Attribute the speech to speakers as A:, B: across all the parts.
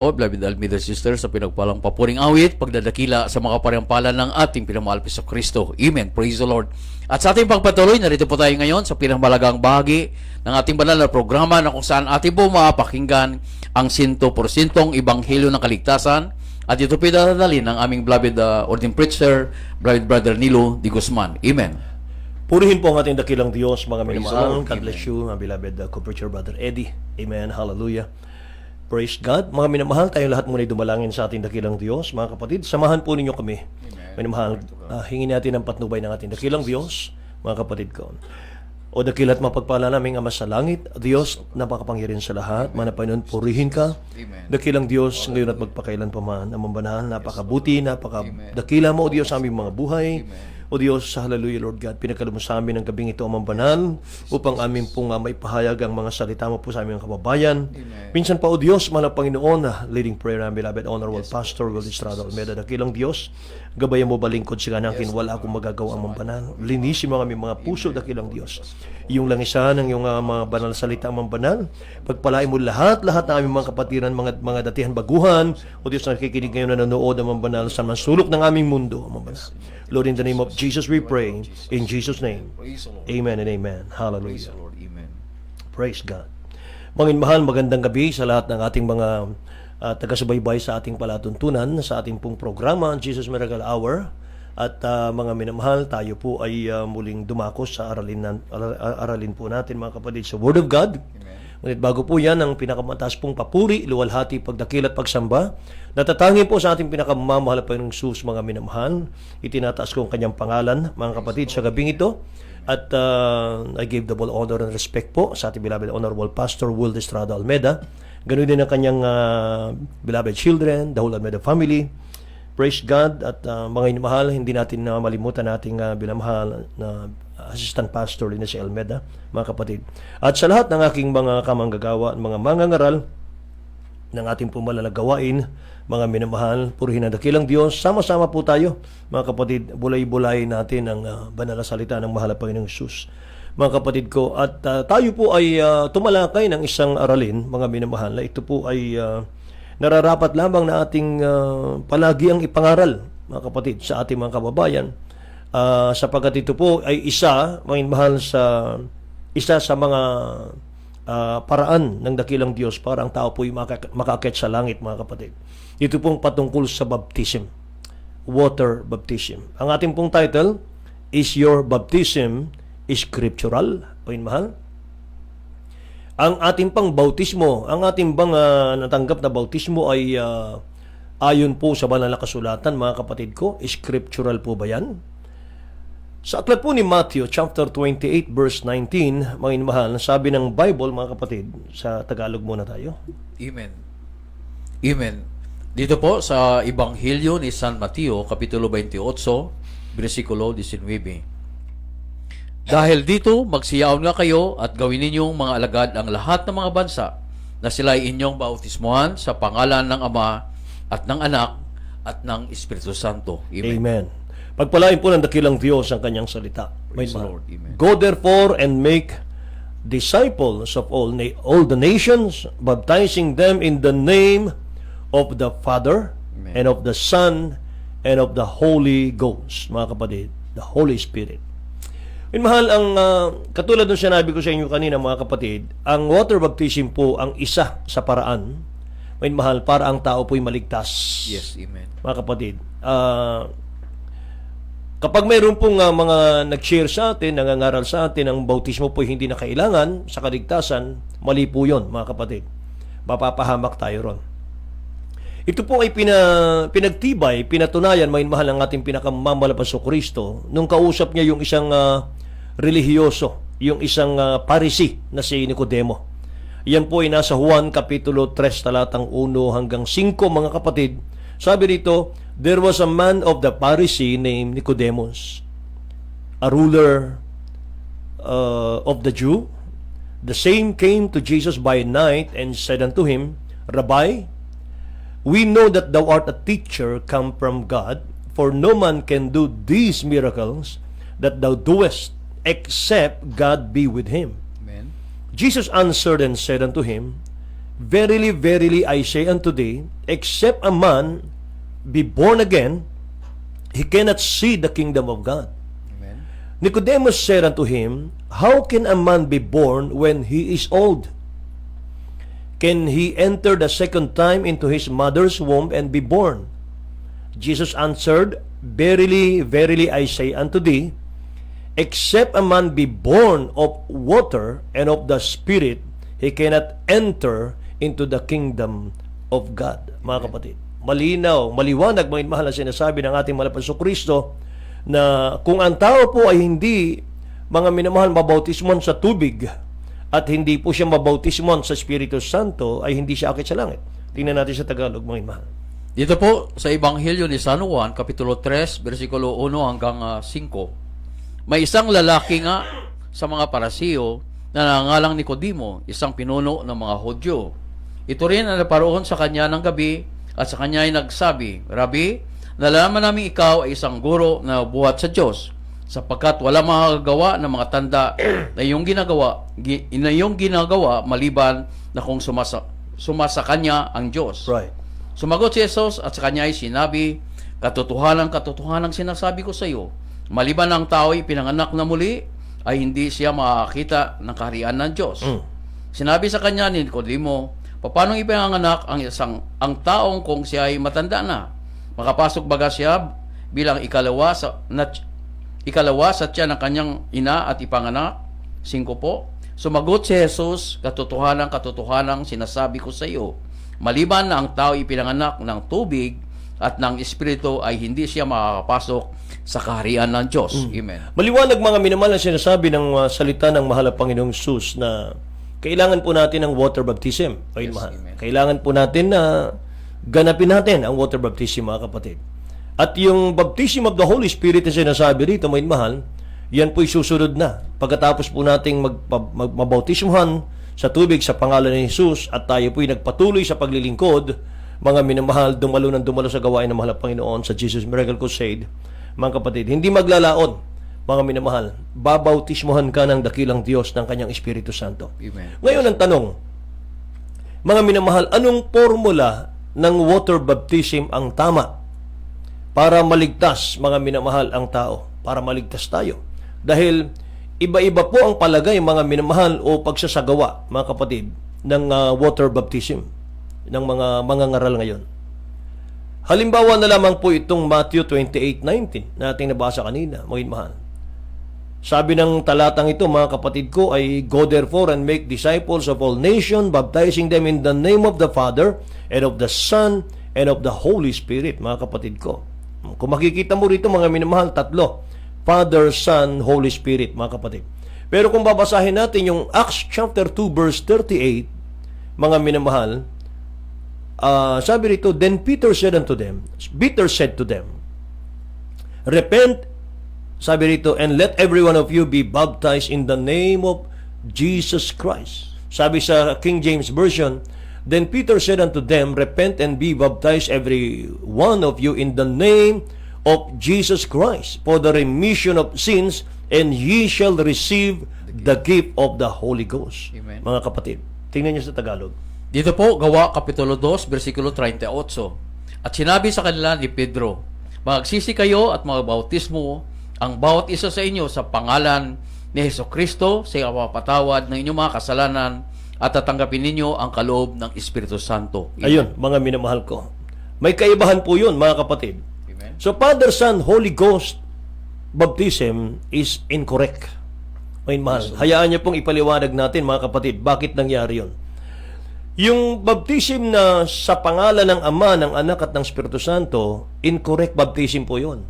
A: O, beloved Almeida Sisters, sa pinagpalang papuring awit, pagdadakila sa mga pariampalan ng ating pinamahal Hesus Kristo. Amen. Praise the Lord. At sa ating pagpatuloy, narito po tayo ngayon sa pinamalagang bahagi ng ating banal na programa na kung saan ating po mapakinggan ang 100% Ebanghelyo ng Kaligtasan. At ito po dadalhin ng aming beloved ordained preacher, beloved Brother Nilo de Guzman. Amen.
B: Purihin po ang ating dakilang Diyos, mga
A: Praise the
B: minamahal.
A: Lord.
B: God bless you, my beloved co-preacher Brother Eddie. Amen. Hallelujah. Praise God. Mga minamahal, tayo lahat muna dumalangin sa ating dakilang Diyos. Mga kapatid, samahan po ninyo kami. Minamahal, hingin natin ang patnubay ng ating dakilang Diyos, mga kapatid ko. O dakilat mapagpala naming Ama sa langit, Diyos, napakapangyarihan sa lahat. Mga Panginoon, purihin ka. Dakilang Diyos, ngayon at magpakailan pa man, ang mambanahal, napakabuti, napakadakila mo, O Diyos, sa aming mga buhay. O Diyos, hallelujah, Lord God, pinagkaloob mo sa amin ng gabing ito, Amang Banal, upang amin pong maipahayag ang mga salita mo po sa aming kababayan. Minsan pa, O Diyos, mga Panginoon, leading prayer ng beloved Honorable Pastor Will Estrada Almeida, dakilang Diyos, gabayan mo balingkod sa kanakin, wala akong magagawa, Amang Banal. Linisin mo ang aming mga puso, dakilang Diyos. Iyong langisan ng iyong mga banal salita, Amang Banal. Pagpalain mo lahat ng aming mga kapatiran, mga datihan baguhan, O Diyos, na nakikinig ngayon na nanood, Amang Banal, sa mansulok ng aming mundo, Amang Banal. Lord, in the name of Jesus we pray. In Jesus' name. Amen and amen. Hallelujah. Praise God. Mga mahal, magandang gabi sa lahat ng ating mga taga-subaybay sa ating palatuntunan, sa ating pong programa, Jesus Miracle Hour. At mga minamahal, tayo po ay muling dumakos sa aralin po natin, mga kapatid, sa Word of God. Ngunit bago po yan, ang pinakamataas pong papuri, luwalhati, pagdakil at pagsamba, natatangin po sa ating pinakamamahal pa ng Sus, mga minamahal. Itinataas ko ang kanyang pangalan, mga kapatid, sa gabing ito. At I give double honor and respect po sa ating beloved Honorable Pastor Will Estrada Almeida. Ganun din ang kanyang beloved children, the whole Almeida family. Praise God. At mga minamahal, hindi natin malimutan nating binamahal na Assistant Pastor din si Almeida, mga kapatid. At sa lahat ng aking mga kamanggagawa at mga mangangaral ng ating pumalalagawain, mga minamahal, purihin ang dakilang Diyos. Sama-sama po tayo, mga kapatid, bulay-bulay natin ang banal na salita ng mahal na Panginoong Hesus, mga kapatid ko. At tayo po ay tumalakay ng isang aralin, mga minamahal, na ito po ay nararapat lamang na ating palagi ang ipangaral, mga kapatid, sa ating mga kababayan. Sapagkat ito po ay isa sa mga paraan ng dakilang Diyos para ang tao po ay makakit sa langit, mga kapatid. Ito pong patungkol sa baptism, water baptism. Ang ating pong title is Your Baptism is Scriptural, mga mahal. Ang ating pang bautismo, ang ating bang natanggap na bautismo ay ayon po sa banal na kasulatan, mga kapatid ko, scriptural po ba yan? Sa aklat po ni Matthew, chapter 28, verse 19, mga inmahal, sabi ng Bible, mga kapatid, sa Tagalog muna tayo.
A: Amen. Amen. Dito po sa Ebanghelyo ni San Mateo, Kapitulo 28, versikulo 19. Dahil dito, magsiyaon nga kayo at gawin ninyong mga alagad ang lahat ng mga bansa na sila ay inyong bautismuhan sa pangalan ng Ama at ng Anak at ng Espiritu Santo. Amen.
B: Amen. Pagpalain po ng dakilang Diyos ang kanyang salita.
A: Praise the Lord. Amen.
B: Go therefore and make disciples of all the nations, baptizing them in the name of the Father,
A: Amen,
B: and of the Son, and of the Holy Ghost. Mga kapatid, the Holy Spirit. Mahal, ang katulad ng sinabi ko sa inyo kanina, mga kapatid, ang water baptism po ang isa sa paraan, mahal, para ang tao po'y maligtas.
A: Yes, amen.
B: Mga kapatid, kapag mayroon pong mga nag-share sa atin, nangangaral sa atin, ang bautismo po hindi na kailangan sa kaligtasan, mali po yun, mga kapatid. Mapapahamak tayo ron. Ito po ay pinagtibay, pinatunayan, mahal, ang ating pinakamamalapas o Kristo, nung kausap niya yung isang relihiyoso, yung isang Parisi na si Nicodemo. Yan po ay nasa Juan Kapitulo 3, talatang 1 hanggang 5, mga kapatid. Sabi dito, there was a man of the Pharisee named Nicodemus, a ruler of the Jew. The same came to Jesus by night and said unto him, Rabbi, we know that thou art a teacher come from God, for no man can do these miracles that thou doest, except God be with him.
A: Amen.
B: Jesus answered and said unto him, Verily, verily, I say unto thee, except a man be born again, he cannot see the kingdom of God.
A: Amen.
B: Nicodemus said unto him, how can a man be born when he is old? Can he enter the second time into his mother's womb and be born? Jesus answered, verily, verily, I say unto thee, except a man be born of water and of the Spirit, he cannot enter into the kingdom of God. Mga kapatid, malinaw, maliwanag, mga mahal na sinasabi ng ating mahal na Kristo na kung ang tao po ay hindi, mga minamahal, mabautismon sa tubig at hindi po siya mabautismon sa Espiritu Santo, ay hindi siya akit sa langit. Tingnan natin sa Tagalog, mga mahal.
A: Dito po sa Ebanghelyo ni San Juan, Kapitulo 3, versikulo 1 hanggang 5, may isang lalaki nga sa mga Parasiyo na nangangalang Nicodemo, isang pinuno ng mga Hudyo. Ito rin ang naparoon sa kanya ng gabi at sa kanya ay nagsabi, Rabbi, nalaman namin ikaw ay isang guro na buhat sa Diyos, sapagkat wala makagawa ng mga tanda na iyong ginagawa maliban na kung sumasa kanya ang Diyos.
B: Right.
A: Sumagot si Jesus at sa kanya ay sinabi, katotohanan sinasabi ko sa iyo, maliban ang tao ay pinanganak na muli, ay hindi siya makakita ng kaharian ng Diyos. Sinabi sa kanya ni Nicodemo, paano ipinanganak ang taong kung siya ay matanda na? Makapasok baga siya bilang ikalawa sa tiyan ng kanyang ina at ipanganak? 5 po. Sumagot si Jesus, katotohanan sinasabi ko sa iyo, maliban na ang tao ipinanganak ng tubig at ng Espiritu ay hindi siya makakapasok sa kaharian ng Diyos. Amen.
B: Maliwanag, mga minamahal, na sinasabi ng salita ng mahal na Panginoong Jesus na kailangan po natin ng water baptism.
A: Yes,
B: Mahal.
A: amen.
B: Kailangan po natin na ganapin natin ang water baptism, mga kapatid. At yung baptism of the Holy Spirit na sinasabi rito, mga mahal, yan po'y susunod na. Pagkatapos po nating mabautismuhan sa tubig sa pangalan ni Jesus at tayo po'y nagpatuloy sa paglilingkod, mga minamahal, dumalo sa gawain ng mahal na Panginoon sa Jesus Miracle Crusade, mga kapatid, hindi maglalaon, mga minamahal, babautismuhan ka ng dakilang Diyos ng kanyang Espiritu Santo.
A: Amen.
B: Ngayon ang tanong, mga minamahal, anong formula ng water baptism ang tama para maligtas, mga minamahal, ang tao, para maligtas tayo? Dahil iba-iba po ang palagay, mga minamahal, o pagsasagawa, mga kapatid, ng water baptism ng mga ngaral ngayon. Halimbawa na lamang po itong Matthew 28:19 na ating nabasa kanina, mga mahal. Sabi ng talatang ito, mga kapatid ko, ay go therefore and make disciples of all nations, baptizing them in the name of the Father and of the Son and of the Holy Spirit, mga kapatid ko. Kung makikita mo rito, mga minamahal, tatlo: Father, Son, Holy Spirit, mga kapatid. Pero kung babasahin natin yung Acts chapter 2 verse 38, mga minamahal, sabi rito, then Peter said to them, repent, sabi rito, and let every one of you be baptized in the name of Jesus Christ. Sabi sa King James Version, then Peter said unto them, repent and be baptized every one of you in the name of Jesus Christ for the remission of sins, and ye shall receive the gift of the Holy Ghost.
A: Amen.
B: Mga kapatid, tingnan niyo sa Tagalog.
A: Dito po, Gawa, Kapitulo 2, versikulo 38. At sinabi sa kanila ni Pedro, magsisi kayo at magbautismo ang bawat isa sa inyo sa pangalan ni Jesucristo sa mapapatawad ng inyong mga kasalanan at tatanggapin ninyo ang kaloob ng Espiritu Santo. Amen.
B: Ayun, mga minamahal ko. May kaibahan po yun, mga kapatid.
A: Amen.
B: So, Father, Son, Holy Ghost baptism is incorrect. May mahal. Hayaan niyo pong ipaliwanag natin, mga kapatid, bakit nangyari yun. Yung baptism na sa pangalan ng Ama, ng Anak at ng Espiritu Santo, incorrect baptism po yun.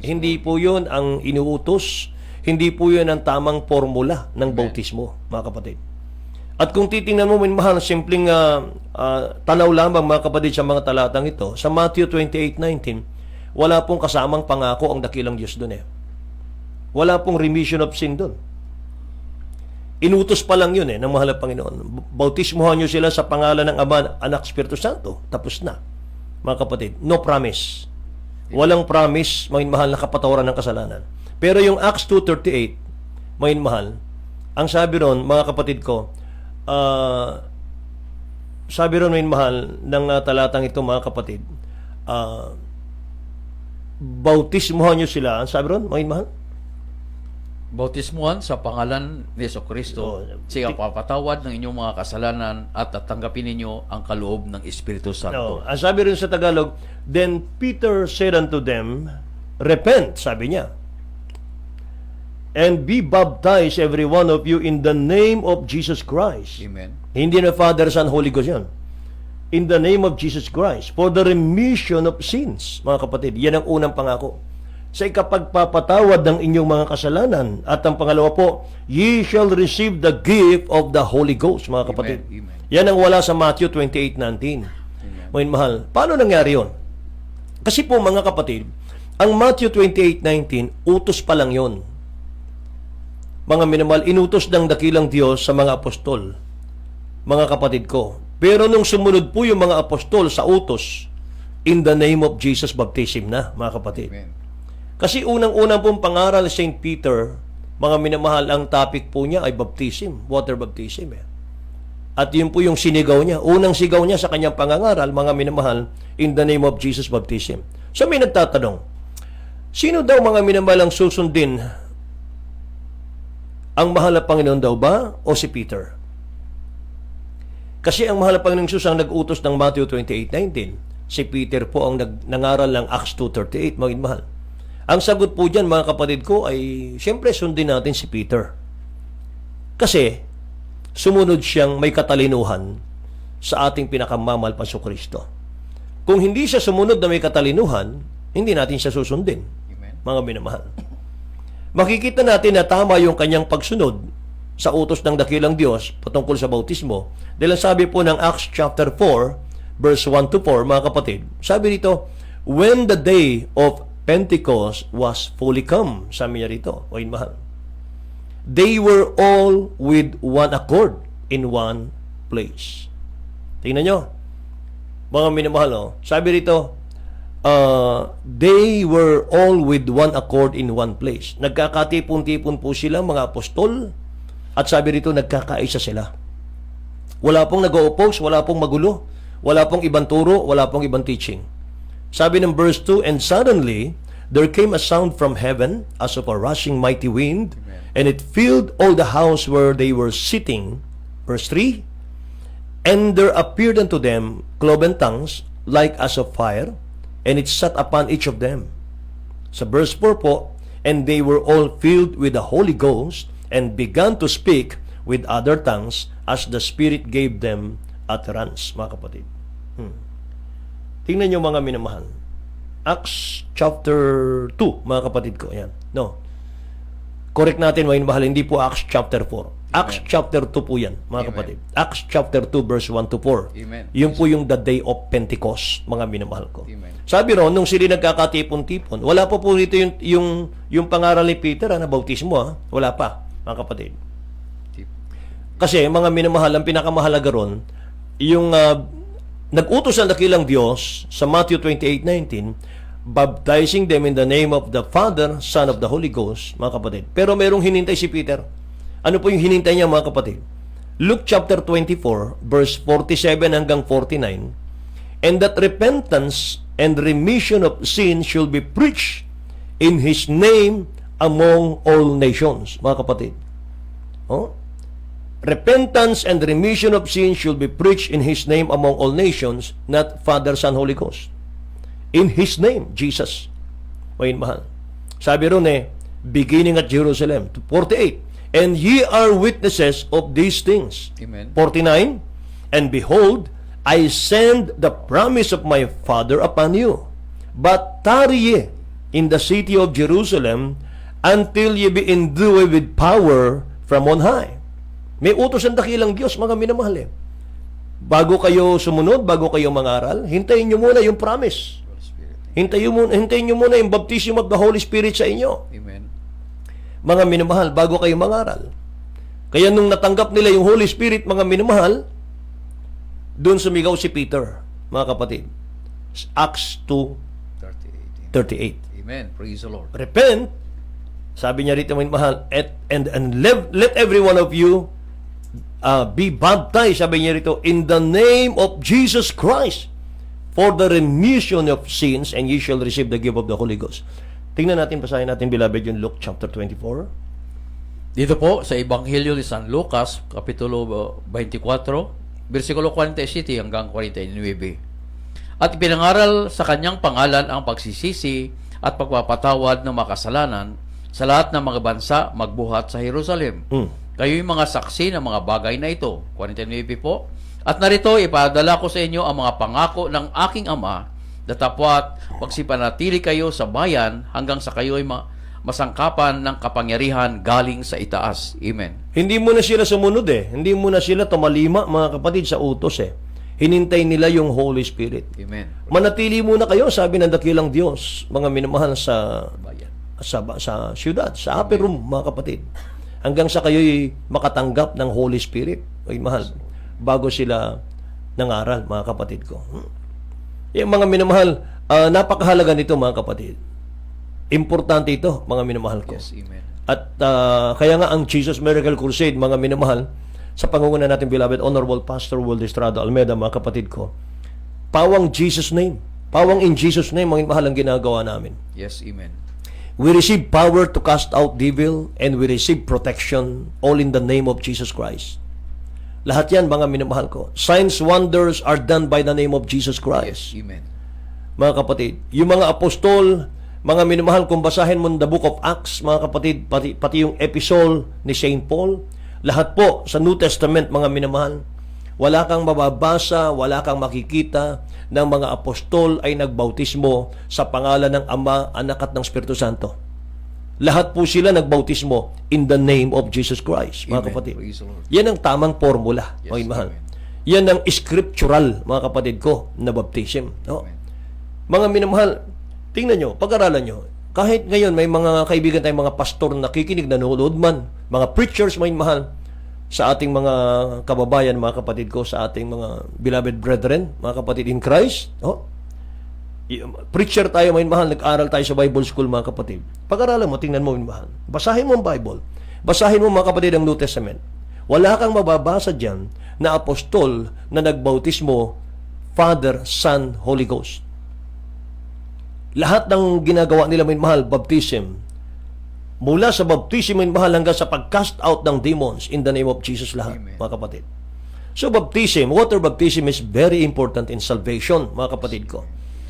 B: Hindi po yun ang inuutos. Hindi po yun ang tamang formula ng bautismo, mga kapatid. At kung titingnan mo, minamahal, simpleng tanaw lamang, mga kapatid, sa mga talatang ito, sa Matthew 28:19, wala pong kasamang pangako ang dakilang Diyos doon eh. Wala pong remission of sin doon. Inutos pa lang yun ng mahal na Panginoon. Bautismuhan nyo sila sa pangalan ng Ama, Anak, Espiritu Santo. Tapos na. Mga kapatid, no promise. Walang promise, mga mahal, na kapatawaran ng kasalanan. Pero yung Acts 2:38, mga mahal, ang sabi ron, mga kapatid ko, sabi ron, may mahal, ng talatang ito, mga kapatid, bautismohan nyo sila. Sabi ron, may mahal?
A: Bautismuhan sa pangalan ni Jesucristo, siya papatawad ng inyong mga kasalanan at tatanggapin ninyo ang kaloob ng Espiritu Santo.
B: Ang sabi rin sa Tagalog, then Peter said unto them, repent, sabi niya, and be baptized every one of you in the name of Jesus Christ.
A: Amen.
B: Hindi na Father, Son, Holy Ghost yan. In the name of Jesus Christ, for the remission of sins. Mga kapatid, yan ang unang pangako. Sa ikapagpapatawad ng inyong mga kasalanan. At ang pangalawa po, ye shall receive the gift of the Holy Ghost, mga kapatid.
A: Amen.
B: Yan ang wala sa Matthew 28:19. Mga mahal, paano nangyari yon? Kasi po, mga kapatid, ang Matthew 28:19, utos pa lang yon. Mga minamahal, inutos ng dakilang Diyos sa mga apostol, mga kapatid ko. Pero nung sumunod po yung mga apostol sa utos, in the name of Jesus, baptism na, mga kapatid.
A: Amen.
B: Kasi unang-unang pong pangaral ni St. Peter, mga minamahal, ang topic po niya ay baptism, water baptism. At yun po yung sinigaw niya. Unang sigaw niya sa kanyang pangangaral, mga minamahal, in the name of Jesus, baptism. So may nagtatanong, sino daw mga minamahal ang susundin? Ang mahal na Panginoon daw ba o si Peter? Kasi ang mahal na Panginoong Jesus ang nag-utos ng Matthew 28:19. Si Peter po ang nangaral ng Acts 2:38, mga mahal. Ang sagot po dyan, mga kapatid ko, ay siyempre sundin natin si Peter. Kasi sumunod siyang may katalinuhan sa ating pinakamamahal pa sa Kristo. Kung hindi siya sumunod na may katalinuhan, hindi natin siya susundin.
A: Amen.
B: Mga minamahal. Makikita natin na tama yung kanyang pagsunod sa utos ng dakilang Diyos patungkol sa bautismo. Dahil sabi po ng Acts chapter 4, verse 1-4, mga kapatid, sabi dito, when the day of Pentecost was fully come, sabi niya rito, o mahal, they were all with one accord in one place. Tingnan nyo, mga minamahal, sabi rito, they were all with one accord in one place. Nagkakatipon-tipon po sila, mga apostol, at sabi rito, nagkakaisa sila. Wala pong nag-oppose, wala pong magulo, wala pong ibang turo, wala pong ibang teaching. Sabi ng verse 2, and suddenly, there came a sound from heaven as of a rushing mighty wind, and it filled all the house where they were sitting. Verse 3, and there appeared unto them cloven tongues, like as of fire, and it sat upon each of them. Sa verse 4 po, and they were all filled with the Holy Ghost, and began to speak with other tongues, as the Spirit gave them utterance, mga kapatid. Tingnan nyo, mga minamahal. Acts chapter 2, mga kapatid ko. Ayan. No. Correct natin, mga minamahal. Hindi po Acts chapter 4. Acts chapter 2 po yan, mga
A: Amen.
B: kapatid. Acts chapter 2, verse 1-4.
A: Amen.
B: Yun po yung the day of Pentecost, mga minamahal ko.
A: Amen.
B: Sabi ron, nung sila nagkakatipon-tipon, wala pa po rito yung pangaral ni Peter, na bautismo, wala pa, mga kapatid. Kasi, mga minamahal, ang pinakamahalaga ron, yung nag-utos ang dakilang Diyos sa Matthew 28:19, baptizing them in the name of the Father, Son of the Holy Ghost, mga kapatid. Pero merong hinintay si Peter. Ano po yung hinintay niya, mga kapatid? Luke chapter 24, verse 47 hanggang 49, and that repentance and remission of sin shall be preached in His name among all nations, mga kapatid. Repentance and remission of sin should be preached in His name among all nations, not Father, Son, Holy Ghost. In His name, Jesus. Mayin mahal. Sabi ron beginning at Jerusalem. 48. And ye are witnesses of these things.
A: Amen.
B: 49. And behold, I send the promise of my Father upon you. But tarry ye in the city of Jerusalem until ye be endued with power from on high. May utos ang dakilang Diyos, mga minamahal. Bago kayo sumunod, bago kayo mangaral, hintayin nyo muna yung promise. Hintayin nyo muna yung baptism of the Holy Spirit sa inyo.
A: Amen.
B: Mga minamahal, bago kayo mangaral. Kaya nung natanggap nila yung Holy Spirit, mga minamahal, doon sumigaw si Peter, mga kapatid. Acts 2:38.
A: Amen. Praise the Lord.
B: Repent, sabi niya rito, mga minamahal, and let every one of you be baptized, sabi niya rito, in the name of Jesus Christ for the remission of sins, and ye shall receive the gift of the Holy Ghost. Tingnan natin, basahin natin, beloved, yung Luke chapter 24.
A: Dito po sa Ebanghelyo ni San Lucas, Kapitulo 24, versikulo 47 hanggang 49. At ipinangaral sa kanyang pangalan ang pagsisisi at pagpapatawad ng makasalanan sa lahat ng mga bansa magbuhat sa Jerusalem. Kayo'y mga saksi ng mga bagay na ito. 49 po. At narito, ipadala ko sa inyo ang mga pangako ng aking Ama, datapwat pagsipanatili kayo sa bayan hanggang sa kayo'y masangkapan ng kapangyarihan galing sa itaas. Amen.
B: Hindi mo na sila sumunod Hindi mo na sila tumalima, mga kapatid, sa utos Hinintay nila yung Holy Spirit.
A: Amen.
B: Manatili muna kayo, sabi ng dakilang Diyos, mga minamahal sa
A: Bayan.
B: sa syudad, sa upper room, mga kapatid. Hanggang sa kayo'y makatanggap ng Holy Spirit. Ay mahal, bago sila nangaral, mga kapatid ko. Yung mga minamahal, napakahalaga nito, mga kapatid. Importante ito, mga minamahal ko.
A: Yes, amen.
B: At kaya nga ang Jesus Miracle Crusade, mga minamahal, sa pangunguna natin, beloved, Honorable Pastor Will Estrada Almeida, mga kapatid ko, pawang Jesus name. Pawang in Jesus name, mga minamahal, ang ginagawa namin.
A: Yes, amen.
B: We receive power to cast out devil, and we receive protection, all in the name of Jesus Christ. Lahat yan, mga minamahal ko. Signs, wonders are done by the name of Jesus Christ.
A: Yes, amen.
B: Mga kapatid, yung mga apostol, mga minamahal, kung basahin mo the book of Acts, mga kapatid, pati yung epistle ni St. Paul, lahat po sa New Testament, mga minamahal, wala kang mababasa, wala kang makikita ng mga apostol ay nagbautismo sa pangalan ng Ama, Anak at ng Espiritu Santo. Lahat po sila nagbautismo in the name of Jesus Christ, mga
A: Amen.
B: kapatid.
A: Praise the Lord.
B: Yan ang tamang formula,
A: Yes,
B: mga mahal.
A: amen.
B: Yan ang scriptural, mga kapatid ko, na baptism. No?
A: Amen.
B: Mga minamahal, tingnan nyo, pag-aralan nyo, kahit ngayon may mga kaibigan tayong mga pastor na nakikinig, nanonood man, mga preachers, mga mahal, sa ating mga kababayan, mga kapatid ko, sa ating mga beloved brethren, mga kapatid in Christ, preacher tayo, mga mahal, nag-aral tayo sa Bible School, mga kapatid. Pag-aralan mo, tingnan mo, mga mahal. Basahin mo ang Bible. Basahin mo, mga kapatid, ang New Testament. Wala kang mababasa dyan na apostol na nagbautismo, Father, Son, Holy Ghost. Lahat ng ginagawa nila, mga mahal, baptism. Mula sa baptism, mga mahal, hanggang sa pag-cast out ng demons in the name of Jesus lahat,
A: Amen.
B: mga kapatid. So, baptism, water baptism is very important in salvation, mga kapatid ko.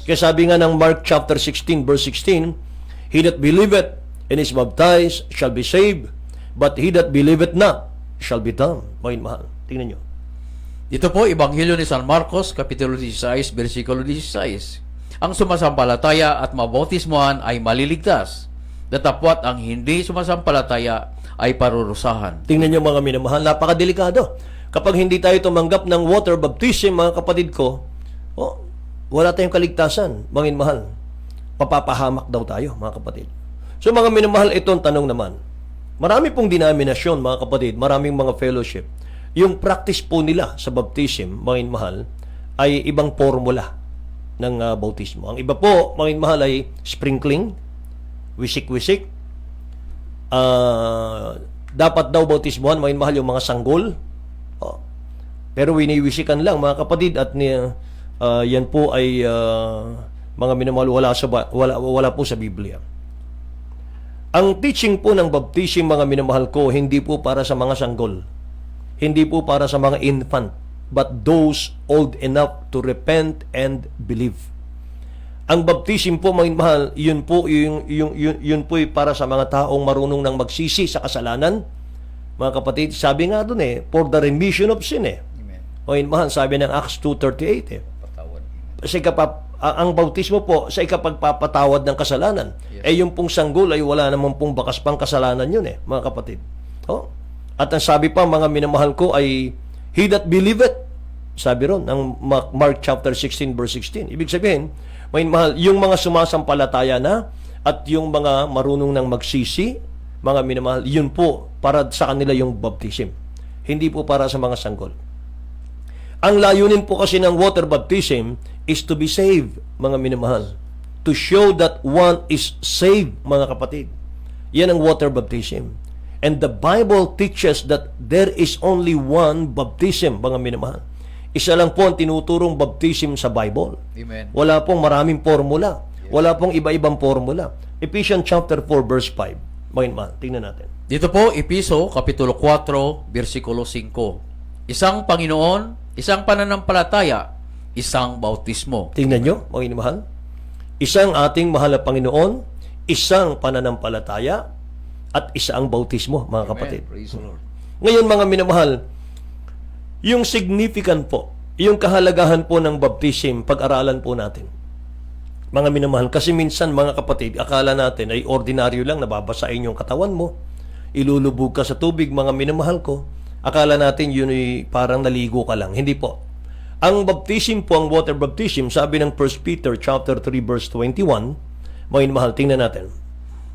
B: Kaya sabi nga ng Mark chapter 16, verse 16, he that believeth and is baptized shall be saved, but he that believeth not shall be damned. Mga mahal, tingnan nyo.
A: Ito po, Ebanghelyo ni San Marcos, Kapitulo 16, versikulo 16. Ang sumasampalataya at mabautismohan ay maliligtas. Datapwat ang hindi sumasampalataya ay parurusahan.
B: Tingnan nyo, mga minamahal, napakadelikado. Kapag hindi tayo tumanggap ng water baptism, mga kapatid ko, wala tayong kaligtasan, mga minamahal. Papapahamak daw tayo, mga kapatid. So, mga minamahal, itong tanong naman. Marami pong denominasyon, mga kapatid, maraming mga fellowship. Yung practice po nila sa baptism, mga minamahal, ay ibang formula ng bautismo. Ang iba po, mga minamahal, ay sprinkling, wisik-wisik. Dapat daw bautismohan, mga minamahal, yung mga sanggol. Pero winiwisikan lang, mga kapatid, at yan po ay mga minamahal, wala po sa Biblia. Ang teaching po ng baptism, mga minamahal ko, hindi po para sa mga sanggol. Hindi po para sa mga infant, but those old enough to repent and believe. Ang baptism po, mga minamahal, yun po para sa mga taong marunong nang magsisi sa kasalanan. Mga kapatid, sabi nga dun for the remission of sin
A: Amen.
B: Mga minamahal, sabi ng Acts 2:38
A: Patawad.
B: Kasi ang bautismo po sa ikapagpapatawad ng kasalanan.
A: Yes.
B: Yung pong sanggol ay wala naman pong bakas pang kasalanan yun mga kapatid. At ang sabi pa, mga minamahal ko, ay he that believeth, sabi ron, ang Mark chapter 16 verse 16. Ibig sabihin, mga minamahal, yung mga sumasampalataya na at yung mga marunong nang magsisi, mga minamahal, yun po para sa kanila yung baptism. Hindi po para sa mga sanggol. Ang layunin po kasi ng water baptism is to be saved, mga minamahal. To show that one is saved, mga kapatid. Yan ang water baptism. And the Bible teaches that there is only one baptism, mga minamahal. Isa lang po ang tinuturong baptism sa Bible.
A: Amen.
B: Wala pong maraming formula. Wala pong iba-ibang formula. Ephesians chapter 4 verse 5. Mga minamahal, tingnan natin.
A: Dito po, Episo, Kapitulo 4, versikulo 5. Isang Panginoon, isang pananampalataya, isang bautismo.
B: Tingnan nyo, mga minamahal. Isang ating mahal na Panginoon, isang pananampalataya, at isang bautismo, mga kapatid.
A: Praise the Lord.
B: Ngayon, mga minamahal, yung significant po, yung kahalagahan po ng baptism, pag-aralan po natin. Mga minamahal, kasi minsan, mga kapatid, akala natin ay ordinaryo lang, nababasain yung katawan mo, ilulubog ka sa tubig, mga minamahal ko. Akala natin yun ay parang naligo ka lang. Hindi po. Ang baptism po, ang water baptism, sabi ng 1 Peter chapter 3 verse 21, mga minamahal, tingnan natin.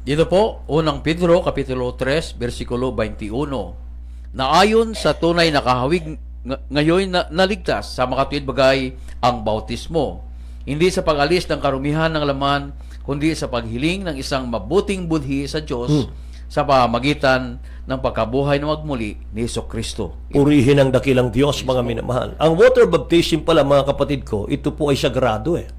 A: Dito po, unang Pedro, Kapitulo 3, versikulo 21. Na ayon sa tunay na kahawig ngayon naligtas sa makatuwid bagay ang bautismo. Hindi sa pag-alis ng karumihan ng laman, kundi sa paghiling ng isang mabuting budhi sa Diyos sa pamamagitan ng pagkabuhay na magmuli ni Jesucristo.
B: Purihin ang dakilang Diyos, mga minamahal. Ang water baptism pala, mga kapatid ko, ito po ay sagrado eh.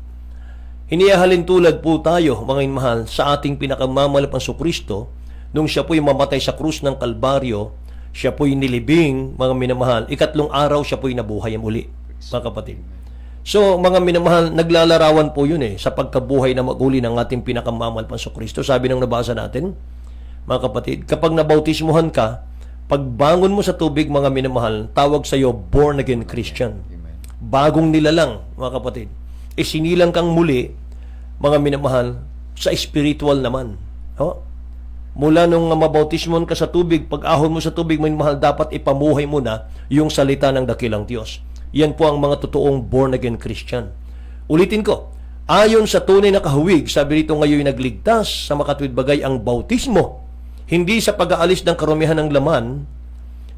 B: Hinihahalin tulad po tayo, mga minamahal, sa ating pinakamamalapang Kristo, nung siya po'y mamatay sa krus ng Kalbaryo, siya po'y nilibing, mga minamahal, ikatlong araw siya po'y nabuhay muli, mga kapatid. So, mga minamahal, naglalarawan po yun eh, sa pagkabuhay na maguli ng ating pinakamamalapang Kristo. Sabi ng nabasa natin, mga kapatid, kapag nabautismuhan ka, pagbangon mo sa tubig, mga minamahal, tawag sa iyo born again Christian. Bagong nilalang, mga kapatid. Isinilang kang muli, mga minamahal, sa spiritual naman. Mula nung mabautismon ka sa tubig, pag ahon mo sa tubig, mga minamahal, dapat ipamuhay mo na yung salita ng dakilang Diyos. Yan po ang mga totoong born again Christian. Ulitin ko, ayon sa tunay na kahawig, sabi rito ngayon nagligtas sa makatuwid bagay ang bautismo, hindi sa pag-aalis ng karumihan ng laman,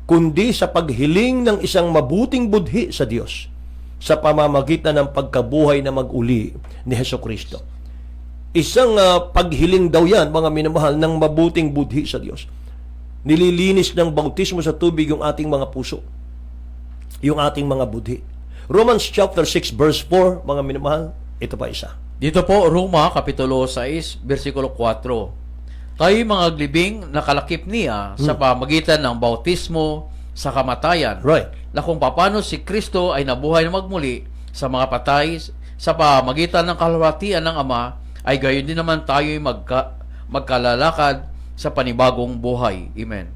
B: kundi sa paghiling ng isang mabuting budhi sa Diyos sa pamamagitan ng pagkabuhay na mag-uli ni Jesucristo. Isang paghiling daw yan, mga minamahal, ng mabuting budhi sa Diyos. Nililinis ng bautismo sa tubig yung ating mga puso, yung ating mga budhi. Romans chapter 6 verse 4, mga minamahal, ito pa isa.
A: Dito po, Roma, Kapitulo 6, versikulo 4. Tayo'y mga glibing nakalakip niya sa pamagitan ng bautismo sa kamatayan.
B: Right.
A: Na kung paano si Kristo ay nabuhay na magmuli sa mga patay sa pamagitan ng kalwatian ng Ama, ay gayon din naman tayo'y magkalalakad sa panibagong buhay. Amen.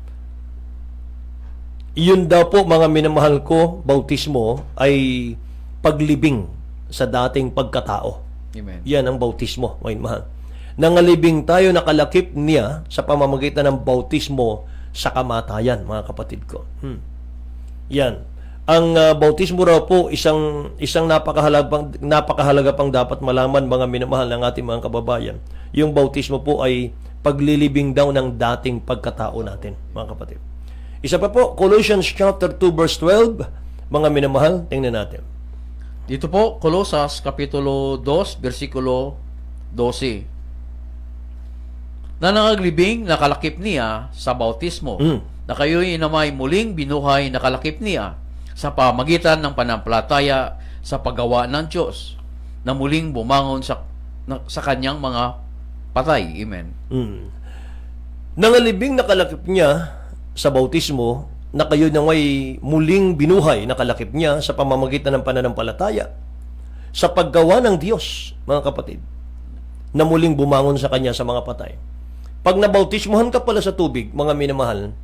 B: Yun daw po, mga minamahal ko, bautismo ay paglibing sa dating pagkatao.
A: Amen.
B: Yan ang bautismo, mga minamahal. Nangalibing tayo, nakalakip niya sa pamamagitan ng bautismo sa kamatayan, mga kapatid ko. Yan. Ang bautismo raw po, isang napakahalaga pang dapat malaman, mga minamahal ng ating mga kababayan. Yung bautismo po ay paglilibing daw ng dating pagkatao natin, mga kapatid. Isa pa po, Colossians chapter 2 verse 12, mga minamahal, tingnan natin.
A: Dito po, Kolosas, Kapitulo 2, versikulo 12. Na nangaglibing nakalakip niya sa bautismo, na kayo'y inamay muling binuhay nakalakip niya sa pamagitan ng panampalataya sa paggawa ng Diyos, na muling bumangon sa kanyang mga patay. Amen.
B: Nangalibing nakalakip niya sa bautismo, na kayo na may muling binuhay nakalakip niya sa pamamagitan ng pananampalataya sa paggawa ng Diyos, mga kapatid, na muling bumangon sa kanya sa mga patay. Pag nabautismuhan ka pala sa tubig, mga minamahal,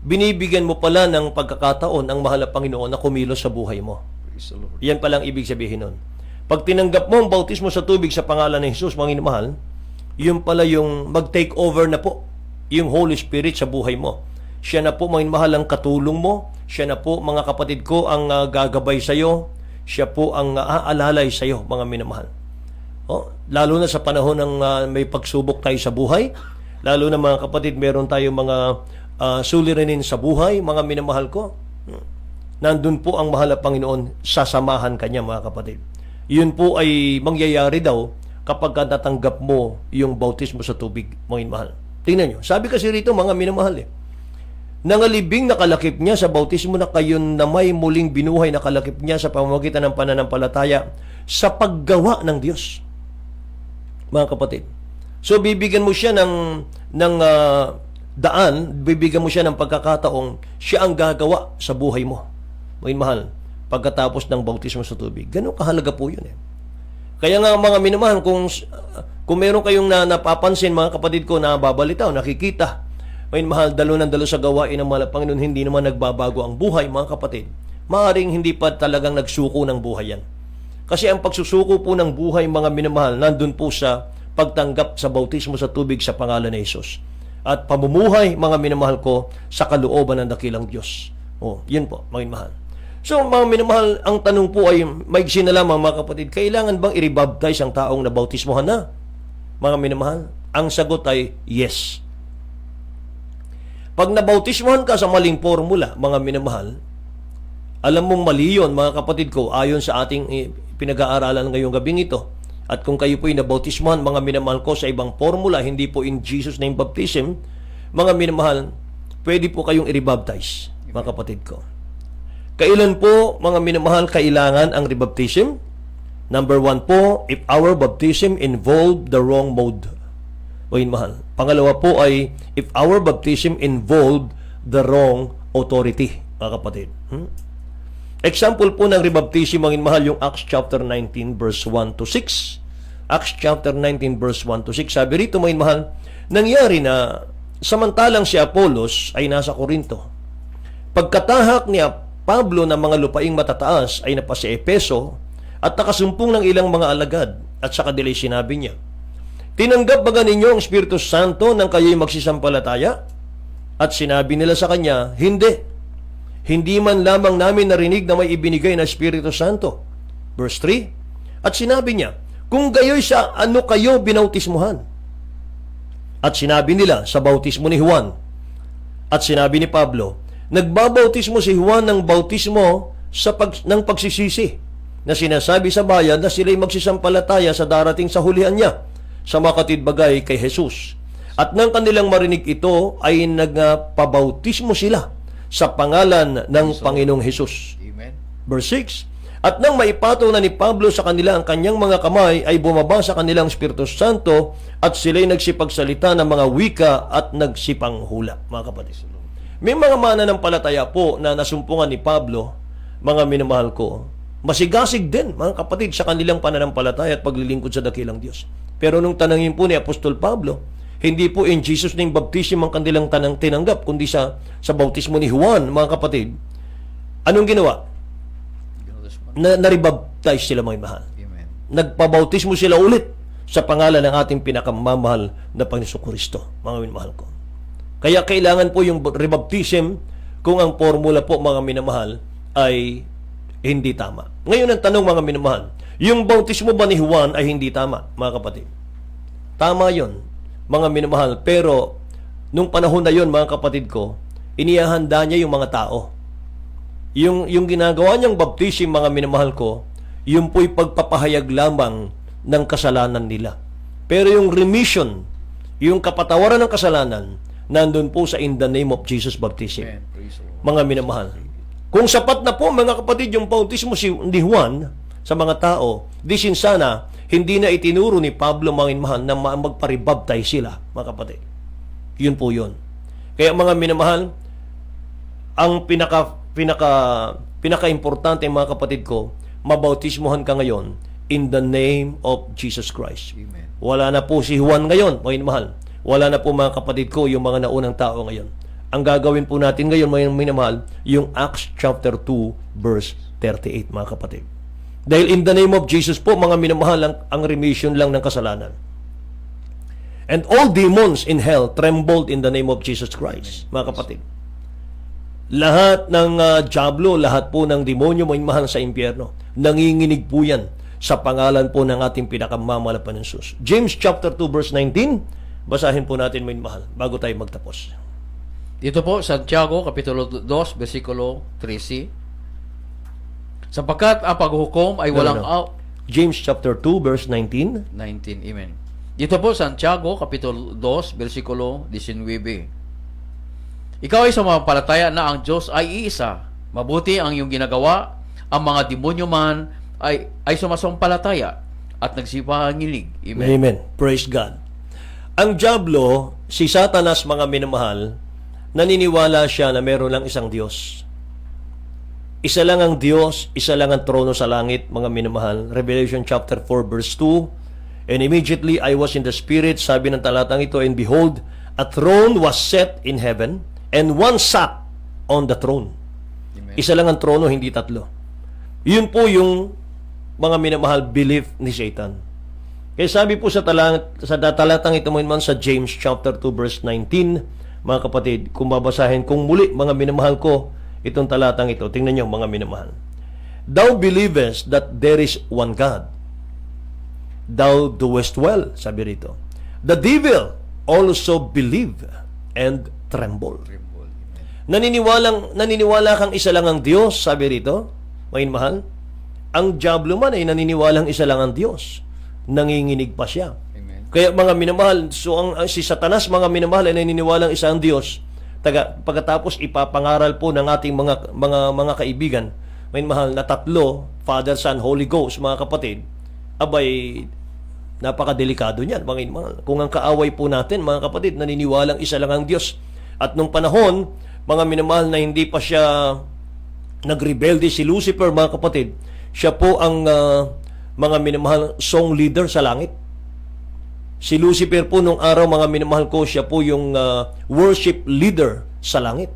B: binibigyan mo pala ng pagkakataon ang mahal na Panginoon na kumilos sa buhay mo. Yan palang ibig sabihin nun. Pag tinanggap mo ang bautismo sa tubig sa pangalan ng Jesus, mga minamahal, yun pala yung mag-take over na po yung Holy Spirit sa buhay mo. Siya na po, mga minamahal, ang katulong mo. Siya na po, mga kapatid ko, ang gagabay sa iyo. Siya po ang aalalay sa iyo, mga minamahal. Lalo na sa panahon ng may pagsubok tayo sa buhay, lalo na mga kapatid, meron tayong mga suliranin sa buhay, mga minamahal ko, nandun po ang mahal na Panginoon, sasamahan kanya, mga kapatid. Yun po ay mangyayari daw kapag natanggap mo yung bautismo sa tubig, mga minamahal. Tingnan nyo. Sabi kasi rito, mga minamahal nangalibing nakalakip niya sa bautismo na kayon na may muling binuhay nakalakip niya sa pamamagitan ng pananampalataya sa paggawa ng Diyos. Mga kapatid. So, bibigyan mo siya ng daan, bibigyan mo siya ng pagkakataong siya ang gagawa sa buhay mo. Mga mahal, pagkatapos ng bautismo sa tubig. Ganun kahalaga po yun. Kaya nga mga minamahal, kung meron kayong napapansin, mga kapatid ko, na babalitaw, nakikita, may mahal, dalo sa gawain ng mahal Panginoon, hindi naman nagbabago ang buhay, mga kapatid. Maaring hindi pa talagang nagsuko ng buhay yan. Kasi ang pagsusuko po ng buhay, mga minamahal, nandun po sa pagtanggap sa bautismo sa tubig sa pangalan ni Jesus. At pamumuhay, mga minamahal ko, sa kalooban ng dakilang Diyos. Yun po, mga minamahal. So, mga minamahal, ang tanong po ay, maigsi na lamang, mga kapatid, kailangan bang i-rebaptize ang taong nabautismohan na? Mga minamahal, ang sagot ay yes. Pag nabautismohan ka sa maling formula, mga minamahal, alam mong mali yun, mga kapatid ko, ayon sa ating pinag-aaralan ngayong gabing ito. At kung kayo po ay nabautismohan, mga minamahal ko, sa ibang formula, hindi po in Jesus name baptism, mga minamahal, pwede po kayong i-rebaptize, mga kapatid ko. Kailan po, mga minamahal, kailangan ang rebaptism? Number 1 po, if our baptism involved the wrong mode. Mahal. Pangalawa po ay, if our baptism involved the wrong authority, mga kapatid. Example po ng rebaptism, mga mahal, yung Acts chapter 19, verse 1 to 6. Acts chapter 19, verse 1 to 6. Sabi rito, mga mahal, nangyari na, samantalang si Apollos ay nasa Korinto. Pagkatahak ni Pablo ng mga lupaing matataas ay napasa Epeso at nakasumpong ng ilang mga alagad at sa kadilay sinabi niya, tinanggap ba ninyo ang Espiritu Santo nang kayo'y magsisampalataya? At sinabi nila sa kanya, hindi. Hindi man lamang namin narinig na may ibinigay na Espiritu Santo. Verse 3, at sinabi niya, kung gayo'y sa ano kayo binautismuhan? At sinabi nila, sa bautismo ni Juan. At sinabi ni Pablo, nagbabautismo si Juan ng bautismo ng pagsisisi na sinasabi sa bayan na sila'y magsisampalataya sa darating sa hulihan niya sa makatidbagay kay Jesus. At nang kanilang marinig ito ay nagpabautismo sila sa pangalan ng Panginoong Jesus.
A: Amen.
B: Verse 6, at nang maipataw na ni Pablo sa kanila ang kanyang mga kamay ay bumaba sa kanilang Espiritu Santo at sila'y nagsipagsalita ng mga wika at nagsipanghula. Mga kapatid, may mga mananampalataya po na nasumpungan ni Pablo, mga minamahal ko, masigasig din, mga kapatid, sa kanilang pananampalataya at paglilingkod sa dakilang Diyos. Pero nung tanangin po ni Apostol Pablo, hindi po in Jesus name baptism ang kanilang tinanggap, kundi sa bautismo ni Juan, mga kapatid. Anong ginawa? Na-rebaptize sila, mga mahal.
A: Amen.
B: Nagpabautismo sila ulit sa pangalan ng ating pinakamamahal na Panginoong Kristo, mga minamahal ko. Kaya kailangan po yung rebaptism kung ang formula po, mga minamahal, ay hindi tama. Ngayon ang tanong, mga minamahal, yung bautismo ba ni Juan ay hindi tama, mga kapatid? Tama yon, mga minamahal. Pero nung panahon na yon, mga kapatid ko, inihahanda niya yung mga tao. Yung ginagawa niyang baptism, mga minamahal ko, yung po'y pagpapahayag lamang ng kasalanan nila. Pero yung remission, yung kapatawaran ng kasalanan, nandun po sa in the name of Jesus baptism.
A: Amen. Praise the Lord.
B: Mga minamahal. Kung sapat na po, mga kapatid, yung bautismo ni Juan sa mga tao, di sana, hindi na itinuro ni Pablo, mga minamahal, na magparibaptize sila, mga kapatid. Yun po yun. Kaya, mga minamahal, ang pinaka-importante, mga kapatid ko, mabautismohan ka ngayon in the name of Jesus Christ.
A: Amen.
B: Wala na po si Juan ngayon, mga minamahal. Wala na po, mga kapatid ko, yung mga naunang tao ngayon. Ang gagawin po natin ngayon, mga minamahal, yung Acts chapter 2, verse 38, mga kapatid. Dahil in the name of Jesus po, mga minamahal, ang remission lang ng kasalanan. And all demons in hell trembled in the name of Jesus Christ, mga kapatid. Lahat ng diablo, lahat po ng demonyo, mga minamahal, sa impyerno, nanginginig po yan sa pangalan po ng ating pinakamamalapan ng Jesus. James chapter 2, verse 19, basahin po natin, mga mahal, bago tayo magtapos.
A: Dito po, Santiago, Kapitulo 2, versikulo 13. Sapagkat ang paghukom ay walang
B: James chapter 2, verse 19.
A: 19, amen. Dito po, Santiago, Kapitulo 2, versikulo 19. Ikaw ay sumampalataya na ang Diyos ay iisa. Mabuti ang iyong ginagawa. Ang mga demonyo man ay sumasampalataya at nagsipangilig. Amen.
B: Amen. Praise God. Ang diablo, si Satanas, mga minamahal, naniniwala siya na meron lang isang Diyos. Isa lang ang Diyos, isa lang ang trono sa langit, mga minamahal. Revelation chapter 4 verse 2. And immediately I was in the Spirit, sabi ng talatang ito, and behold, a throne was set in heaven, and one sat on the throne.
A: Amen.
B: Isa lang ang trono, hindi tatlo. Yun po yung mga minamahal belief ni Satan. Kaya sabi po sa talatang ito man sa James chapter 2 verse 19, mga kapatid, kung babasahin kung muli, mga minamahal ko, itong talatang ito, tingnan nyo mga minamahal. Thou believest that there is one God. Thou doest well, sabi rito. The devil also believe and tremble. Naniniwala kang isa lang ang Diyos, sabi rito, mga mahal. Ang diablo man ay naniniwalang isa lang ang Diyos. Nanginginig pa siya.
A: Amen.
B: Kaya mga minamahal, so si Satanas, mga minamahal, ay naniniwalang isa ang Diyos. Pagkatapos ipapangaral po ng ating mga kaibigan, mga mahal, na tatlo, Father, Son, Holy Ghost, mga kapatid, abay, napakadelikado niyan, mga mahal. Kung ang kaaway po natin, mga kapatid, naniniwalang isa lang ang Diyos. At nung panahon, mga minamahal, na hindi pa siya nagrebelde si Lucifer, mga kapatid, siya po ang mga minamahal song leader sa langit. Si Lucifer po nung araw, mga minamahal ko, siya po yung worship leader sa langit.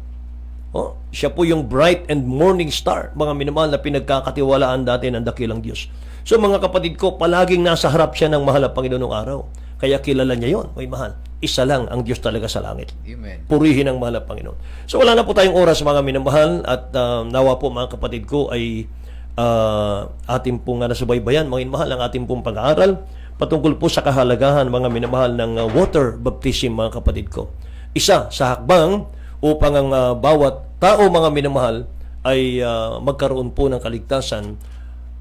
B: Siya po yung bright and morning star, mga minamahal, na pinagkakatiwalaan dati ng dakilang Diyos. So mga kapatid ko, palaging nasa harap siya ng mahal na Panginoon nung araw. Kaya kilala niya yon, may mahal. Isa lang ang Diyos talaga sa langit.
A: Amen.
B: Purihin ang mahal na Panginoon. So wala na po tayong oras, mga minamahal, at nawa po mga kapatid ko ay ating pong nasubaybayan, mga minamahal, ang ating pong pag-aaral patungkol po sa kahalagahan, mga minamahal, ng water baptism, mga kapatid ko. Isa sa hakbang upang ang bawat tao, mga minamahal, ay magkaroon po ng kaligtasan,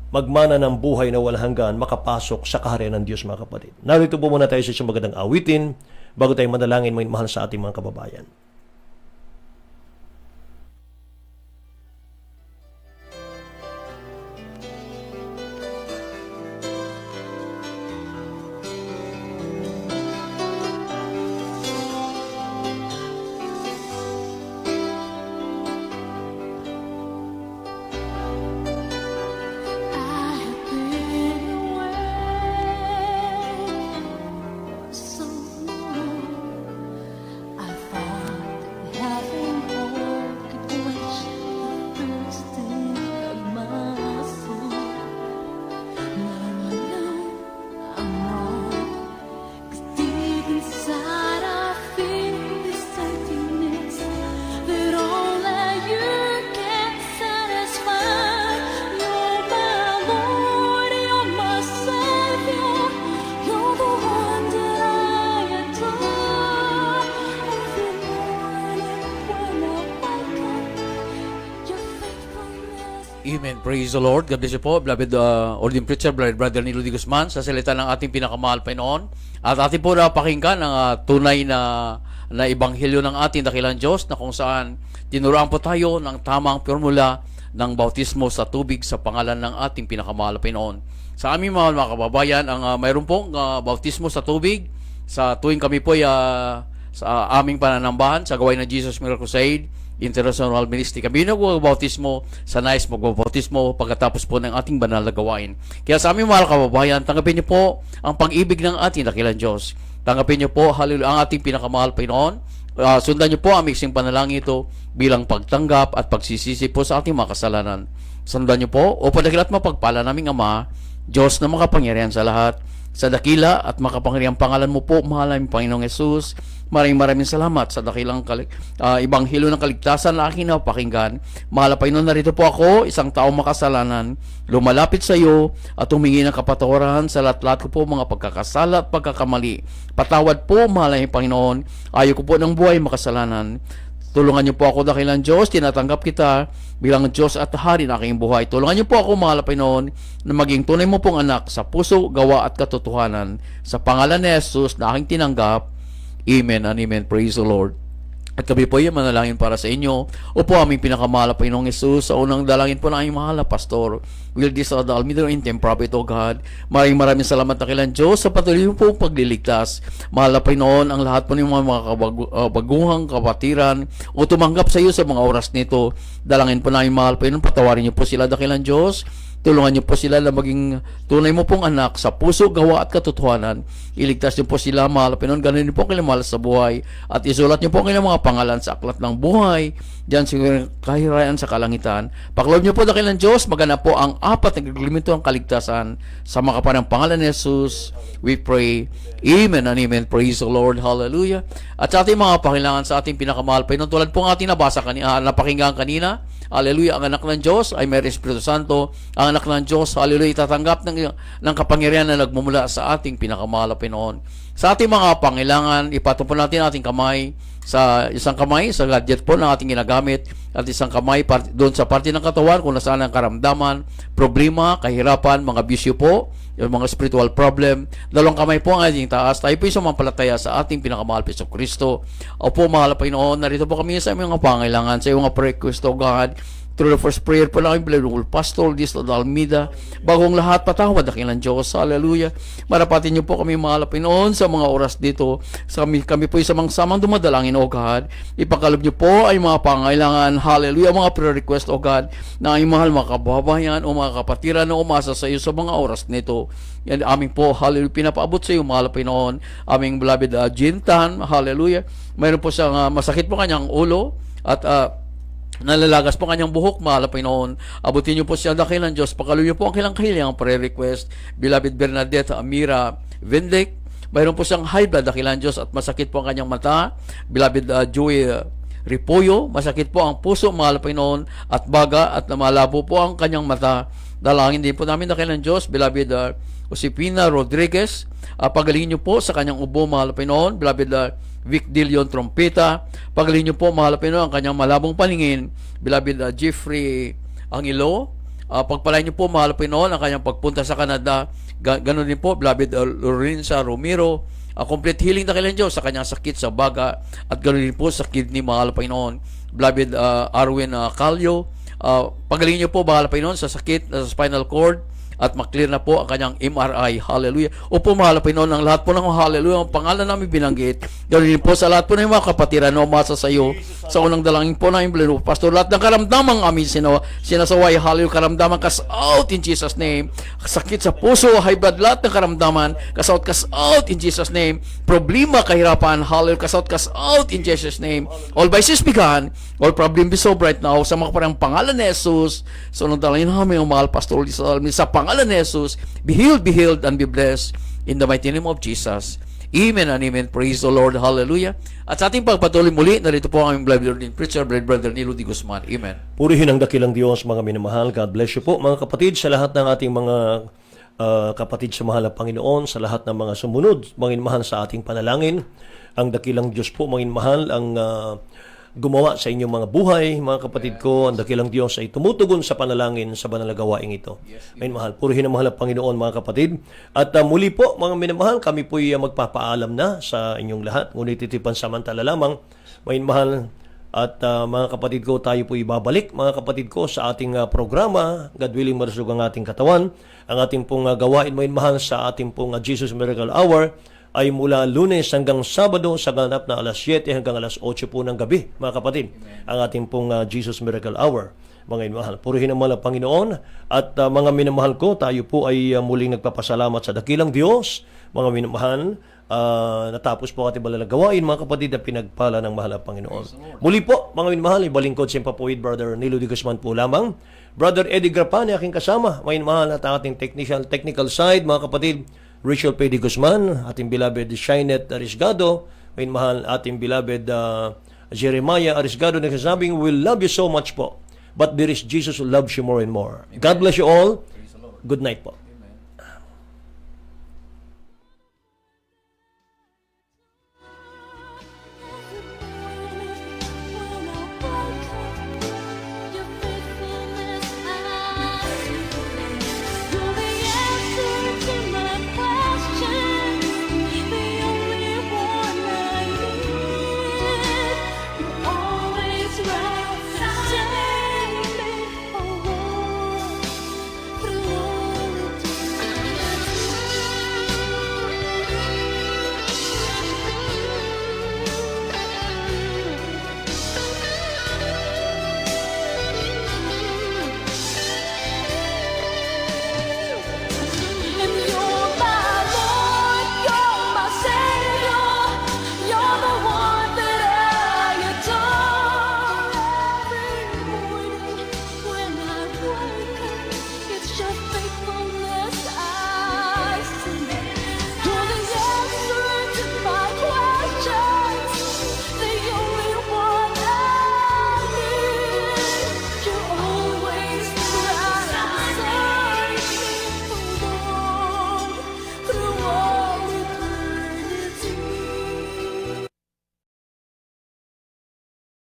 B: magmana ng buhay na walang hanggan, makapasok sa kaharian ng Diyos, mga kapatid. Narito po muna tayo sa isang magandang awitin bago tayo manalangin, mga minamahal, sa ating mga kababayan.
A: Amen. Praise the Lord. God bless you po, beloved ordained preacher, beloved brother Nilo D. Guzman, sa salita ng ating pinakamahal Panginoon. At ating po napakinggan ang tunay na ebanghelyo ng ating dakilang Diyos, na kung saan tinuruan po tayo ng tamang formula ng bautismo sa tubig sa pangalan ng ating pinakamahal Panginoon. Sa aming mga kababayan, ang mayroon pong bautismo sa tubig sa tuwing kami po sa aming pananambahan sa gawain ng Jesus Miracle Crusade International Ministry. Kami nagbabautismo sa nais magbabautismo pagkatapos po ng ating banal na gawain. Kaya sa aming mahal kababayan, tanggapin niyo po ang pag-ibig ng ating dakilang Diyos. Tanggapin niyo po, hallelujah, ang ating pinakamahal Panginoon. Sundan niyo po ang mixing panalangin ito bilang pagtanggap at pagsisisi po sa ating mga kasalanan. Sundan niyo po, upang dakila at mapagpala naming Ama, Diyos na makapangyarihan sa lahat, sa dakila at makapangyarihang pangalan mo po, mahal naming Panginoong Yesus. Maraming salamat sa dakilang ibanghelo ng kaligtasan na aking napakinggan. Mahal na Panginoon, narito po ako, isang taong makasalanan, lumalapit sa iyo at humingi ng kapatawaran sa lahat-lahat ko po mga pagkakasala at pagkakamali. Patawad po, mahal na Panginoon, ayaw ko po ng buhay makasalanan. Tulungan niyo po ako, dakilang Diyos, tinatanggap kita bilang Diyos at Hari ng aking buhay. Tulungan niyo po ako, mahal na Panginoon, na maging tunay mo pong anak sa puso, gawa at katotohanan. Sa pangalan ni Jesus na aking tinanggap. Amen and amen. Praise the Lord. At kami po yung manalangin para sa inyo. Opo, aming pinakamahal na Panginoong Jesus, sa unang dalangin po ng aming mahal na Pastor Will this the Almighty in Tem Prophet, O God. Maraming salamat na kilang Diyos sa patuloy po pagliligtas. Mahal na Panginoon, ang lahat po ng mga baguhang kapatiran o tumanggap sa iyo sa mga oras nito. Dalangin po namin, mahal Panginoon, patawarin niyo po sila, dakilang Diyos. Tulungan niyo po sila na maging tunay mo pong anak sa puso, gawa at katotohanan. Iligtas niyo po sila, mahal na Panginoon. Ganun niyo po ang mahal sa buhay. At isulat niyo po ang mga pangalan sa aklat ng buhay. Diyan siguro kahirayan sa kalangitan. Paklob niyo po, dakilang Diyos, maganap po ang apat na naglimito ang kaligtasan sa mga kapanang pangalan ni Jesus. We pray. Amen and amen. Praise the Lord. Hallelujah. At sa ating mga pangailangan sa ating pinakamahal Panginoon, tulad po ng ating nabasa napakinggan kanina, hallelujah, ang anak ng Diyos ay may Espiritu Santo. Ang anak ng Diyos, hallelujah, itatanggap ng kapangyarihan na nagmumula sa ating pinakamahal na Panginoon. Sa ating mga pangailangan, ipatupon natin ating kamay sa isang kamay sa gadget po na ating ginagamit at isang kamay doon sa parte ng katawan kung nasaan ang karamdaman, problema, kahirapan, mga bisyo po, yung mga spiritual problem. Dalawang kamay po ang ating taas. Tayo po yung sumampalataya sa ating pinakamahal Piso Kristo. Opo, mahal na Panginoon, narito po kami sa mga pangailangan, sa iyong mga request, O God. Through the first prayer po lang, Bilang Pastor Disla Almeida, bagong lahat, patawad dakilang Diyos. Hallelujah. Marapatin niyo po kami, mahal na Panginoon, sa mga oras dito. Kami po yung samang dumadalangin, O God. Ipakalob niyo po ay mga pangailangan, hallelujah, mga prayer request, O God, na ang mahal mga kababayan o mga kapatiran na umasa sa iyo sa mga oras nito. Yan aming po, hallelujah, pinapaabot sa iyo, mahal na Panginoon, aming beloved Jintan, hallelujah. Mayroon po siyang masakit po kanyang ulo at nalalagas po kanyang buhok, mahal na Panginoon. Abutin niyo po siya, dakilang Diyos. Pakaluin niyo po ang kailangang prayer request. Beloved Bernadette Amira Vendek, mayroon po siyang high blood, dakilang Diyos, at masakit po ang kanyang mata. Beloved Joey Ripoyo, masakit po ang puso, mahal na Panginoon, at baga, at malabo po ang kanyang mata. Dalangin din po namin, dakilang Diyos. Beloved Josepina Rodriguez, pagalingin niyo po sa kanyang ubo, mahal na Panginoon. Beloved Vic Dillon Trompeta, pagalingin niyo po, mahal na Panginoon, ang kanyang malabong paningin. Beloved Jeffrey Angelo, pagpalain niyo po, mahal na Panginoon, ang kanyang pagpunta sa Canada. Ganon din po, beloved Lorenza Romero, complete healing dakilang Diyos sa kanyang sakit sa baga, at ganon din po sa kidney, mahal na Panginoon. Beloved Arwin Calio, pagalingin niyo po, mahal na Panginoon, sa sakit sa spinal cord, at maklear na po ang kanyang MRI. Hallelujah. Opo, mahal na Panginoon, ang lahat po ng hallelujah, ang pangalan namin binanggit. Ganoon din po sa lahat po ng mga kapatiran na umasa sa iyo. Sa unang dalangin po ng Imbleno, Pastor, lahat ng karamdamang amin sinasaway, hallelujah, karamdaman, cast out in Jesus' name. Sakit sa puso, high blood, lahat ng karamdaman, cast out in Jesus' name. Problema, kahirapan, hallelujah, cast out in Jesus' name. All vices began, all problem be solved right now, sa mga parang pangalan ni Jesus. Sa unang dalangin namin, ang mahal Pastor sa pangalan ni Jesus, be healed, and be blessed in the mighty name of Jesus. Amen and amen. Praise the Lord. Hallelujah. At sa ating pagpatuloy muli, narito po ang aming beloved preacher, Brother Nilo D. Guzman. Amen.
B: Purihin ang dakilang Diyos, mga minamahal. God bless you po, mga kapatid, sa lahat ng ating mga kapatid sa mahal na Panginoon, sa lahat ng mga sumunod, mga minamahal, sa ating panalangin. Ang dakilang Diyos po, mga minamahal, ang gumawa sa inyong mga buhay, mga kapatid ko. Ang dakilang Diyos ay tumutugon sa panalangin sa banal na gawaing ito. May mahal, purihin ang mahal na Panginoon, mga kapatid. At muli po, mga minamahal, kami po ay magpapaalam na sa inyong lahat. Ngunit titipan samantala lamang, may mahal, at mga kapatid ko, tayo po ibabalik, mga kapatid ko, sa ating programa, God willing, marusog ang ating katawan. Ang ating pong gawain, may mahal, sa ating pong Jesus Miracle Hour, ay mula Lunes hanggang Sabado sa ganap na alas 7 hanggang alas 8 po ng gabi, mga kapatid. Amen. Ang ating pong Jesus Miracle Hour, mga minamahal. Purihin ang mahal na Panginoon. At mga minamahal ko, tayo po ay muling nagpapasalamat sa dakilang Diyos, mga minamahal. Natapos po ating banal na gawain, mga kapatid, na pinagpala ng mahal na Panginoon. Muli po, mga minamahal, ibalingkod sa Papuid, Brother Nilo D. Guzman po lamang. Brother Eddie Grapane, aking kasama, mga minamahal, at ating technical side, mga kapatid, Rachel P. D. Guzman, ating beloved Shinet Arisgado, may mahal ating beloved Jeremiah Arisgado, nagsasabing, we love you so much po, but there is Jesus who loves you more and more. God bless you all. Good night po.